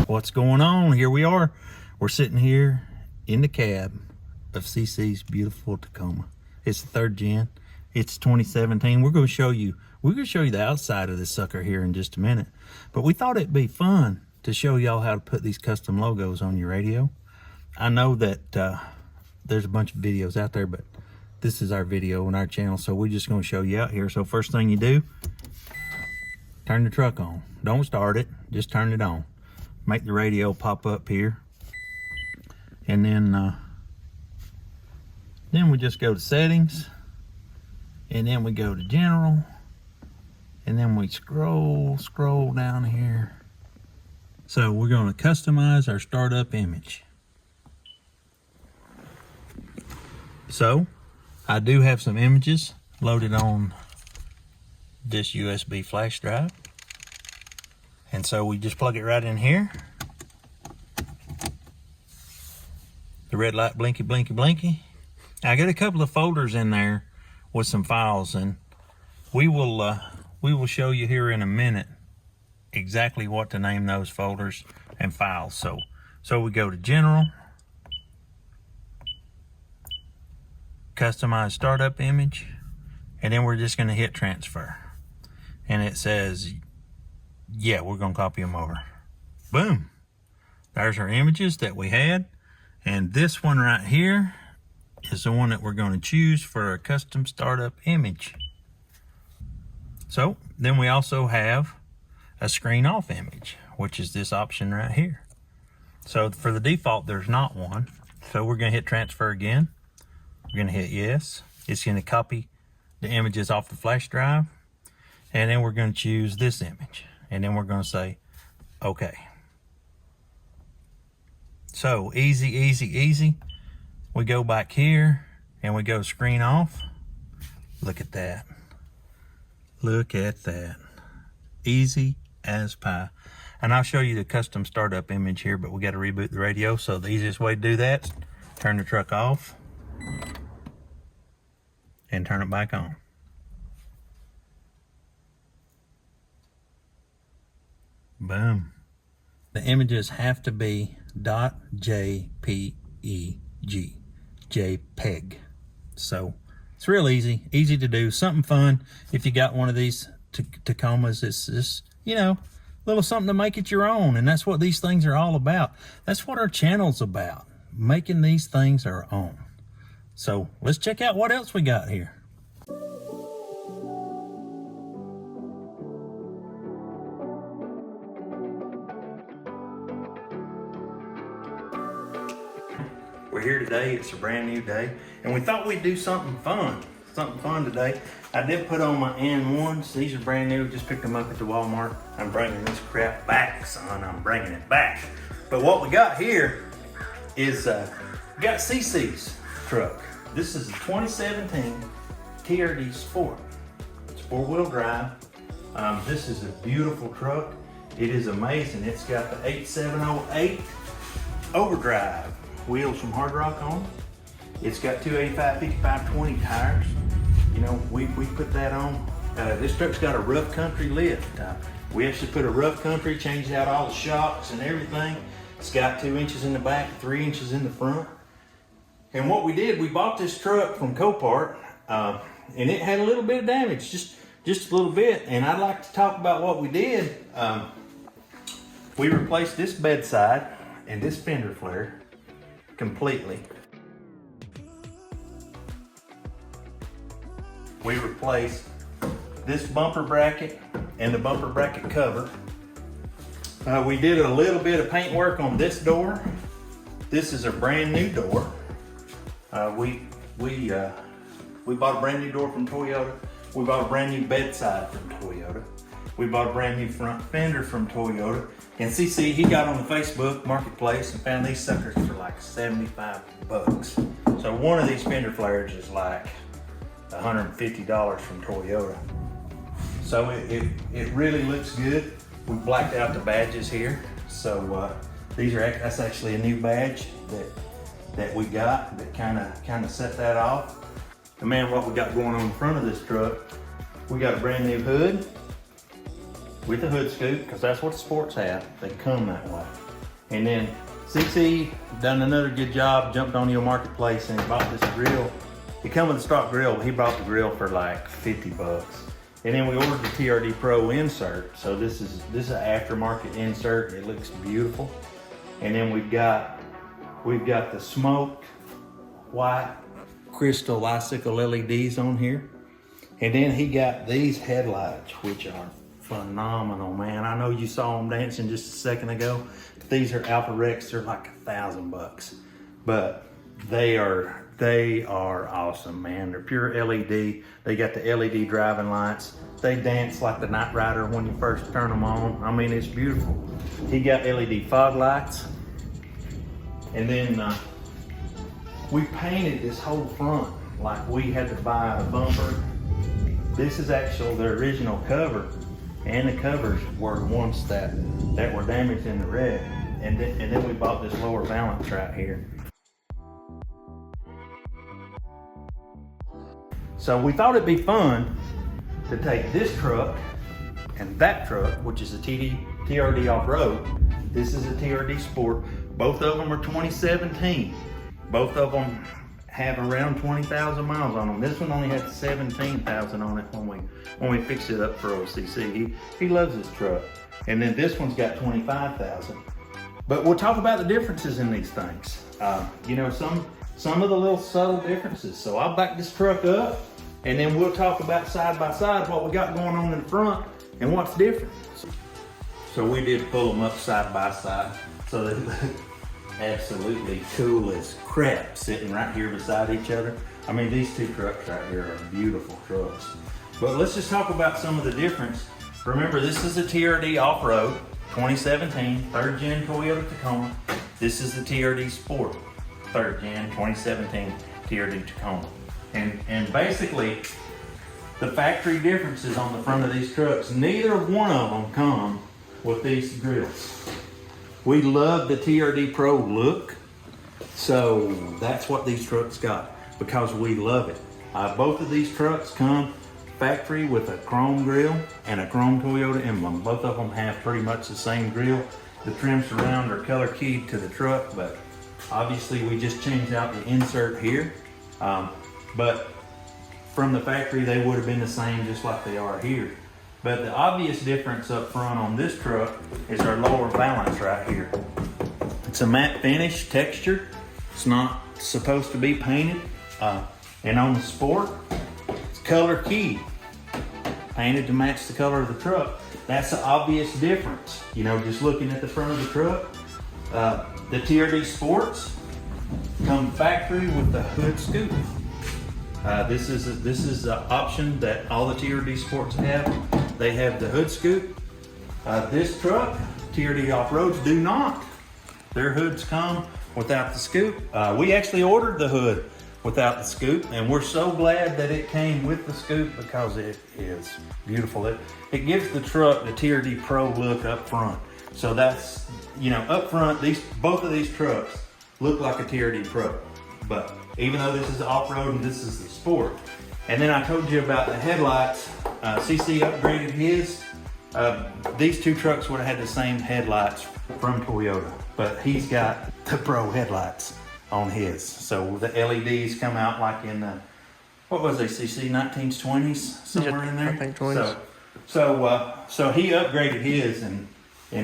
What's going on? Here we are. We're sitting here in the cab of CC's beautiful Tacoma. It's the 3rd gen. It's 2017. We're going to show you the outside of this sucker here in just a minute. But we thought it'd be fun to show y'all how to put these custom logos on your radio. I know that there's a bunch of videos out there, but this is our video on our channel, so we're just going to show you out here. So first thing you do, turn the truck on. Don't start it, just turn it on. Make the radio pop up here, and then we just go to settings, and then we go to general, and then we scroll down here. So we're going to customize our startup image. So I do have some images loaded on this USB flash drive. And so we just plug it right in here. The red light blinky, blinky, blinky. I got a couple of folders in there with some files, and we will show you here in a minute exactly what to name those folders and files. So we go to General, Customize Startup Image, and then we're just going to hit Transfer. And it says, yeah, we're going to copy them over. Boom. There's our images that we had. And this one right here is the one that we're going to choose for our custom startup image. So then we also have a screen off image, which is this option right here. So for the default, there's not one. So we're going to hit Transfer again. We're going to hit yes. It's going to copy the images off the flash drive. And then we're going to choose this image. And then we're going to say, okay. So easy, easy, easy. We go back here and we go screen off. Look at that. Look at that. Easy as pie. And I'll show you the custom startup image here, but we got to reboot the radio. So the easiest way to do that is turn the truck off and turn it back on. Boom. The images have to be .jpeg, JPEG. So it's real easy to do, something fun. If you got one of these Tacomas, it's just, you know, a little something to make it your own. And that's what these things are all about. That's what our channel's about, making these things our own. So let's check out what else we got here. We're here today, it's a brand new day, and we thought we'd do something fun today. I did put on my N1s. These are brand new, just picked them up at the Walmart. I'm bringing this crap back, son, I'm bringing it back. But what we got here is, we got CC's truck. This is a 2017 TRD SPORT. It's 4-wheel drive. This is a beautiful truck. It is amazing. It's got the 8708 overdrive wheels from Hard Rock on. It's got 285/55/20 tires. You know, we put that on. This truck's got a rough country lift. We actually put a rough country, changed out all the shocks and everything. It's got 2 inches in the back, 3 inches in the front. And what we did, we bought this truck from Copart, and it had a little bit of damage, just a little bit. And I'd like to talk about what we did. We replaced this bedside and this fender flare completely. We replaced this bumper bracket and the bumper bracket cover. We did a little bit of paint work on this door. This is a brand new door. We bought a brand new door from Toyota. We bought a brand new bedside from Toyota. We bought a brand new front fender from Toyota. And CC, he got on the Facebook marketplace and found these suckers for like 75 bucks. So one of these fender flares is like $150 from Toyota. So it really looks good. We blacked out the badges here. So that's actually a new badge that we got that kind of set that off. And man, what we got going on in front of this truck, we got a brand new hood with a hood scoop, because that's what the sports have. They come that way. And then CC done another good job, jumped on your marketplace and bought this grill. It come with a stock grill, but he bought the grill for like 50 bucks. And then we ordered the TRD Pro Insert. So this is an aftermarket insert. It looks beautiful. And then we've got the smoked white crystal icicle LEDs on here. And then he got these headlights, which are phenomenal, man. I know you saw them dancing just a second ago. These are Alpha Rex. They're like $1,000, but they are awesome, man. They're pure LED. They got the LED driving lights. They dance like the Knight Rider when you first turn them on. I mean, it's beautiful. He got LED fog lights. And then we painted this whole front like we had to buy a bumper. This is actually the original cover, and the covers were the ones that were damaged in the wreck. And then we bought this lower valance right here. So we thought it'd be fun to take this truck and that truck, which is a TRD Off Road. This is a TRD Sport. Both of them are 2017. Both of them have around 20,000 miles on them. This one only had 17,000 on it when we fixed it up for OCC. He loves this truck. And then this one's got 25,000. But we'll talk about the differences in these things. You know, some of the little subtle differences. So I'll back this truck up, and then we'll talk about side by side what we got going on in the front and what's different. So we did pull them up side by side, so they look absolutely cool as crap sitting right here beside each other. I mean, these two trucks right here are beautiful trucks. But let's just talk about some of the difference. Remember, this is a TRD Off Road 2017 3rd Gen Toyota Tacoma. This is the TRD Sport 3rd Gen 2017 TRD Tacoma. And basically, the factory differences on the front of these trucks, neither one of them come with these grills. We love the TRD Pro look, so that's what these trucks got, because we love it. Both of these trucks come factory with a chrome grill and a chrome Toyota emblem. Both of them have pretty much the same grill. The trims around are color keyed to the truck, but obviously we just changed out the insert here. But from the factory, they would have been the same just like they are here. But the obvious difference up front on this truck is our lower valance right here. It's a matte finish texture. It's not supposed to be painted. And on the Sport, it's color keyed, painted to match the color of the truck. That's the obvious difference. You know, just looking at the front of the truck. The TRD Sports come factory with the hood scoop. This is the option that all the TRD Sports have. They have the hood scoop. This truck, TRD Off Roads, do not. Their hoods come without the scoop. We actually ordered the hood without the scoop, and we're so glad that it came with the scoop, because it is beautiful. It gives the truck the TRD Pro look up front. So that's, you know, up front, both of these trucks look like a TRD Pro. But even though this is off-road and this is the Sport. And then I told you about the headlights. CC upgraded his. These two trucks would have had the same headlights from Toyota, but he's got the Pro headlights on his. So the LEDs come out like in the, what was they, CC, 19s, 20s, somewhere in there? I think 20s. So he upgraded his, and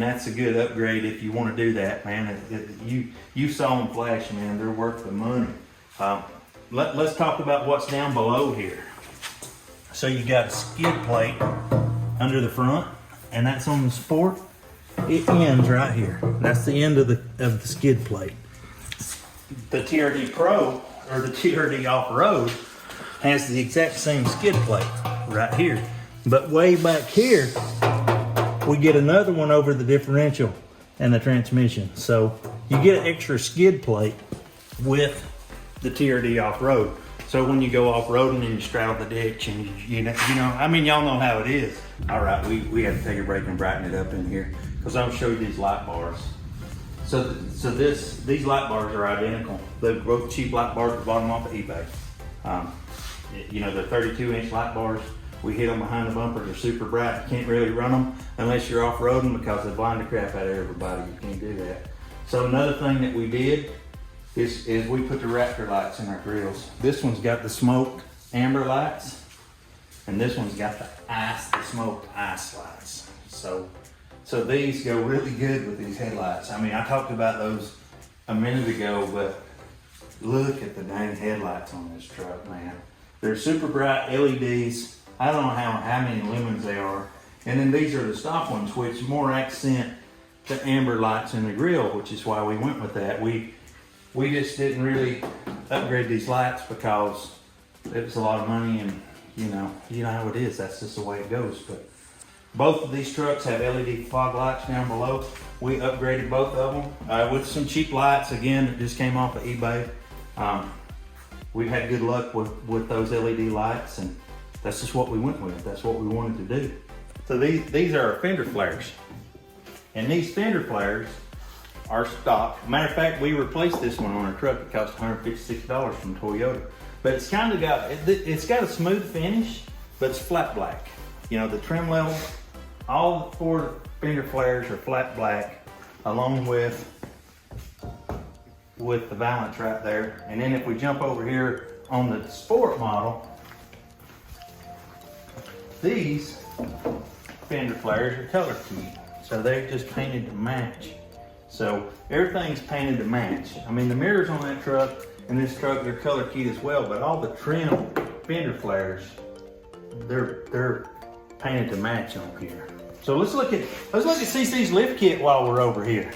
that's a good upgrade if you want to do that, man. You saw them flash, man. They're worth the money. Let's talk about what's down below here. So you got a skid plate under the front, and that's on the Sport. It ends right here. That's the end of the skid plate. The TRD Pro, or the TRD Off Road, has the exact same skid plate right here. But way back here, we get another one over the differential and the transmission. So you get an extra skid plate with the TRD Off Road. So when you go off-roading and you straddle the ditch, and you know, I mean, y'all know how it is. All right, we have to take a break and brighten it up in here, because I'll show you these light bars. So these light bars are identical. They're both cheap light bars we bought them off of eBay. You know, they're 32-inch light bars. We hit them behind the bumper. They're super bright. You can't really run them unless you're off-roading, because they blind the crap out of everybody. You can't do that. So another thing that we did is we put the Raptor lights in our grills. This one's got the smoked amber lights, and this one's got the smoked ice lights. So these go really good with these headlights. I mean, I talked about those a minute ago, but look at the dang headlights on this truck, man. They're super bright LEDs. I don't know how many lumens they are. And then these are the stock ones, which more accent the amber lights in the grill, which is why we went with that. We just didn't really upgrade these lights because it was a lot of money, and you know how it is. That's just the way it goes. But both of these trucks have LED fog lights down below. We upgraded both of them with some cheap lights, again, that just came off of eBay. We've had good luck with those LED lights, and that's just what we went with. That's what we wanted to do. So these are our Fender Flares. And these Fender Flares are stock. Matter of fact, we replaced this one on our truck. It cost $156 from Toyota. But it's kind of it's got a smooth finish, but it's flat black. You know, the trim level, all the 4 Fender Flares are flat black, along with the valance right there. And then if we jump over here on the Sport model, these Fender Flares are color keyed. So they're just painted to match. So everything's painted to match. I mean, the mirrors on that truck and this truck, they're color keyed as well, but all the trim Fender Flares, they're painted to match on here. So let's look at CC's lift kit while we're over here.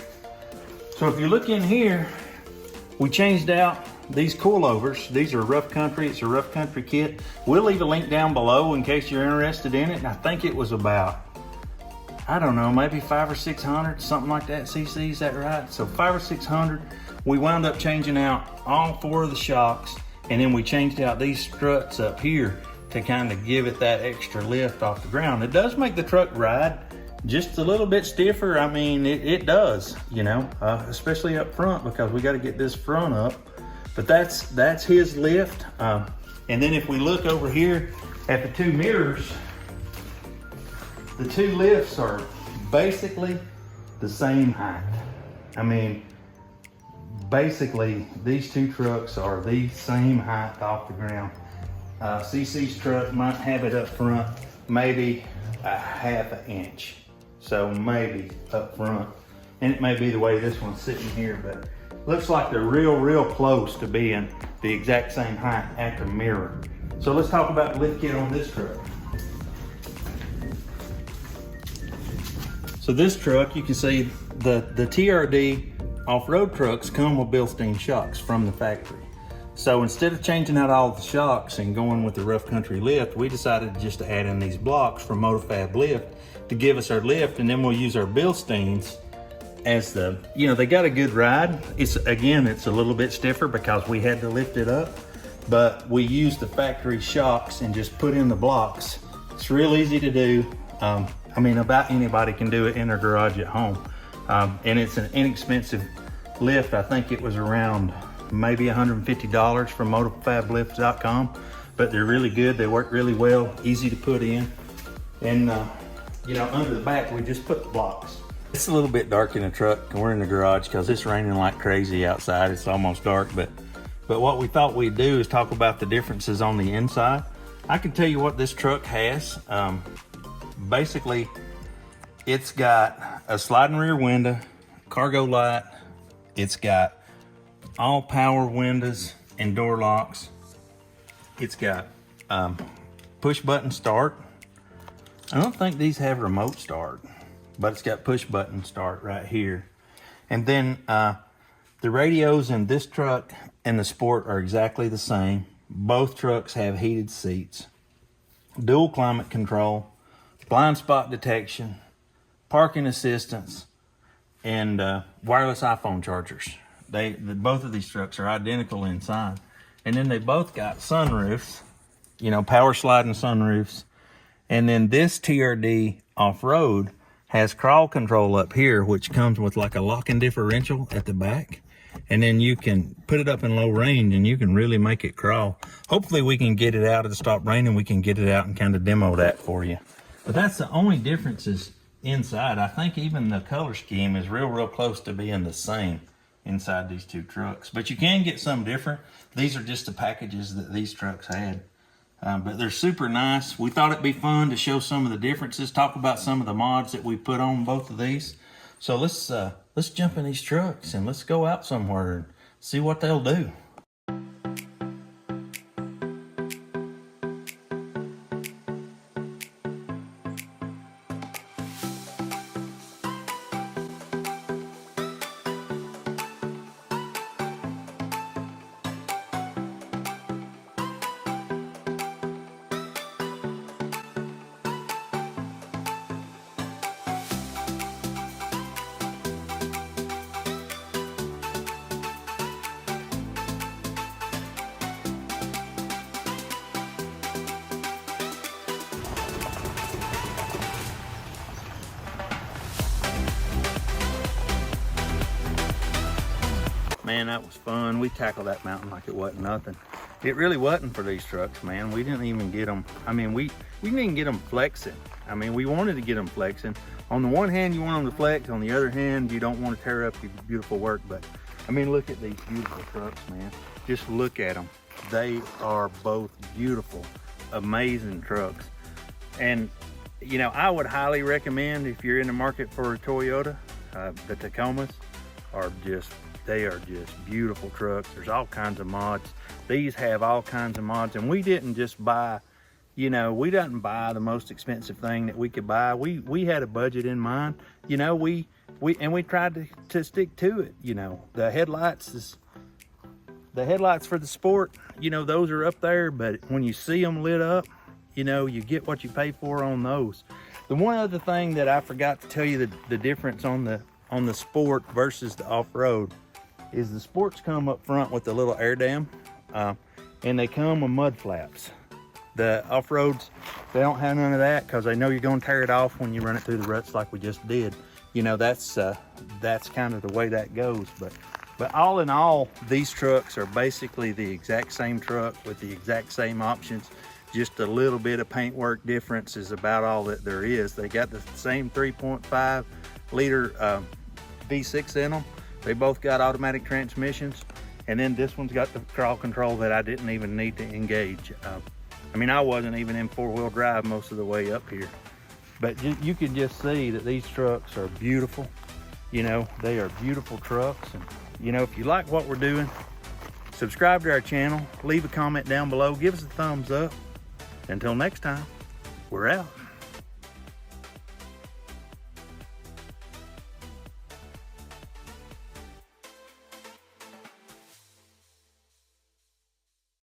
So if you look in here, we changed out these coilovers. These are rough country. It's a rough country kit. We'll leave a link down below in case you're interested in it. And I think it was about, I don't know, maybe 500 or 600, something like that. CC, is that right? So 500 or 600. We wound up changing out all 4 of the shocks, and then we changed out these struts up here to kind of give it that extra lift off the ground. It does make the truck ride just a little bit stiffer. I mean, it does, you know, especially up front, because we got to get this front up. But that's his lift. And then if we look over here at the 2 mirrors, the 2 lifts are basically the same height. I mean, basically these 2 trucks are the same height off the ground. CC's truck might have it up front maybe a ½ an inch. So maybe up front. And it may be the way this one's sitting here, but looks like they're real close to being the exact same height at the mirror. So let's talk about the lift kit on this truck. So this truck, you can see the TRD off-road trucks come with Bilstein shocks from the factory. So instead of changing out all the shocks and going with the rough country lift, we decided just to add in these blocks from MotoFab Lift to give us our lift, and then we'll use our Bilsteins as the, you know, they got a good ride. It's a little bit stiffer because we had to lift it up, but we used the factory shocks and just put in the blocks. It's real easy to do. I mean, about anybody can do it in their garage at home. And it's an inexpensive lift. I think it was around maybe $150 from motofablift.com, but they're really good. They work really well, easy to put in. And you know, under the back, we just put the blocks. It's a little bit dark in the truck, and we're in the garage because it's raining like crazy outside. It's almost dark, but what we thought we'd do is talk about the differences on the inside. I can tell you what this truck has. Basically, it's got a sliding rear window, cargo light. It's got all power windows and door locks. It's got push button start. I don't think these have remote start, but it's got push button start right here. And then the radios in this truck and the Sport are exactly the same. Both trucks have heated seats, dual climate control, blind spot detection, parking assistance, and wireless iPhone chargers. Both of these trucks are identical inside. And then they both got sunroofs, you know, power sliding sunroofs. And then this TRD off-road has crawl control up here, which comes with like a locking differential at the back. And then you can put it up in low range and you can really make it crawl. Hopefully we can get it out. It'll stop raining. We can get it out and kind of demo that for you. But that's the only differences inside. I think even the color scheme is real close to being the same inside these two trucks. But you can get some different. These are just the packages that these trucks had. But they're super nice. We thought it'd be fun to show some of the differences, talk about some of the mods that we put on both of these. So let's jump in these trucks and let's go out somewhere and see what they'll do. Man, that was fun. We tackled that mountain like it wasn't nothing. It really wasn't for these trucks, man. We didn't even get them. I mean, we didn't even get them flexing. I mean, we wanted to get them flexing. On the one hand, you want them to flex. On the other hand, you don't want to tear up your beautiful work. But I mean, look at these beautiful trucks, man. Just look at them. They are both beautiful, amazing trucks. And you know, I would highly recommend, if you're in the market for a Toyota, the Tacomas are just, they are just beautiful trucks. There's all kinds of mods. These have all kinds of mods, and we didn't just buy, you know, we didn't buy the most expensive thing that we could buy. We had a budget in mind, you know. We tried to stick to it. You know, the headlights for the Sport, you know, those are up there, but when you see them lit up, you know, you get what you pay for on those. The one other thing that I forgot to tell you, the difference on the Sport versus the off-road, is the Sports come up front with the little air dam, and they come with mud flaps. The off-roads, they don't have none of that, because they know you're going to tear it off when you run it through the ruts like we just did. You know, that's kind of the way that goes. But all in all, these trucks are basically the exact same truck with the exact same options. Just a little bit of paintwork difference is about all that there is. They got the same 3.5 liter V6 in them. They both got automatic transmissions, and then this one's got the crawl control that I didn't even need to engage. I mean, I wasn't even in four-wheel drive most of the way up here, but you can just see that these trucks are beautiful. You know, they are beautiful trucks. And you know, if you like what we're doing, subscribe to our channel, leave a comment down below, give us a thumbs up. Until next time, we're out.